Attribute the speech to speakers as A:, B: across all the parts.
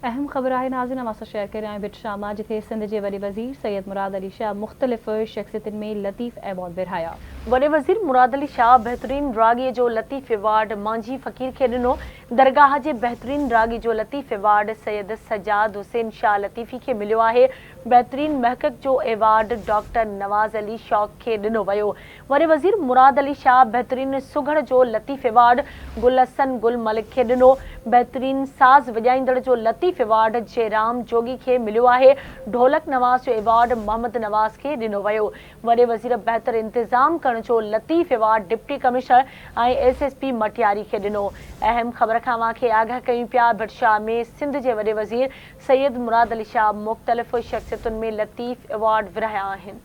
A: अहम ख़बर है नाज़रीन अमां सां शेयर करे बिट शामा जिथे सिंध के वॾे वज़ीर सैयद मुराद अली शाह मुख़्तलिफ़ शख़्सियतुनि में लतीफ़ एवॉर्ड विरहाया।
B: वॾे वज़ीर मुराद अली शाह बहितरीन राॻीअ जो लतीफ़ एवॉर्ड मांझी फ़कीर खे ॾिनो। दरगाह जे बहितरीन राॻी जो लतीफ़ एवॉर्ड सैयद सजाद हुसैन शाह लतीफ़ी खे मिलियो आहे। बहितरीन महक़क़ जो एवॉर्ड डॉक्टर नवाज़ अली शौक़ खे ॾिनो वियो। वॾे वज़ीर मुराद अली शाह बहितरीन सुघड़ जो लतीफ़ एवॉर्ड गुल हसन गुल मलिक खे ॾिनो। बहितरीन साज़ वॼाईंदड़ जो लतीफ़ एवॉर्ड जयराम जोगी खे मिलियो आहे। ढोलक नवाज़ जो एवॉर्ड मोहम्मद नवाज़ खे ॾिनो वियो। वॾे वज़ीर बहितर इंतज़ाम करण जो लतीफ़ एवॉर्ड डिप्टी कमिश्नर ऐं SSP मटियारी खे ॾिनो। अहम ख़बर खां अव्हांखे आगाह कयूं पिया भटशाह में सिंध जे वॾे वज़ीर सैयद मुराद अली शाह मुख़्तलिफ़ शख़्सियतुनि में लतीफ़ एवॉर्ड विरहाया आहिनि।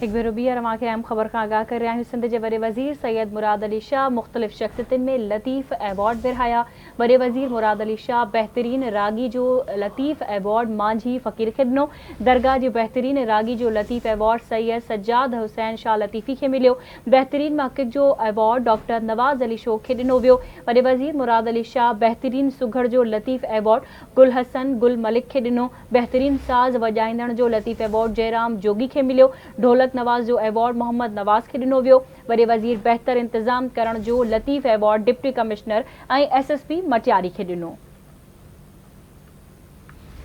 A: एक भेरो ॿीहर अव्हांखे अहम ख़बर खां आगाह करे रहिया आहियूं। सिंध के वॾे वज़ीर सैयद मुराद अली शाह मुख़्तलिफ़ शख़्सियतुनि में लतीफ़ एवॉर्ड विरहाया। वॾे वज़ीर मुराद अली शाह बहितरीन रागी जो लतीफ़ एवॉर्ड मांझी फ़कीर खे ॾिनो। दरगाह जे बहितरीन रागी जो लतीफ़ एवॉर्ड सैयद सजाद हुसैन शाह लतीफ़ी खे मिलियो। बहितरीन महक़क़ जो एवॉर्ड डॉक्टर नवाज़ अली शौक़ खे ॾिनो वियो। वॾे वज़ीर मुराद अली शाह बहितरीन सुघड़ जो लतीफ़ एवॉर्ड गुल हसन गुल मलिक खे ॾिनो। बहितरीन साज़ वॼाईंदड़ जो लतीफ़ एवॉर्ड जयराम जोगी खे मिलियो। ढोलक नवाज़ जो एवॉर्ड मोहम्मद नवाज़ खे ॾिनो वियो। वॾे वज़ीर बहितर इंतज़ाम करण जो लतीफ़ एवॉर्ड डिप्टी कमिश्नर ऐं SSP मटियारी खे ॾिनो।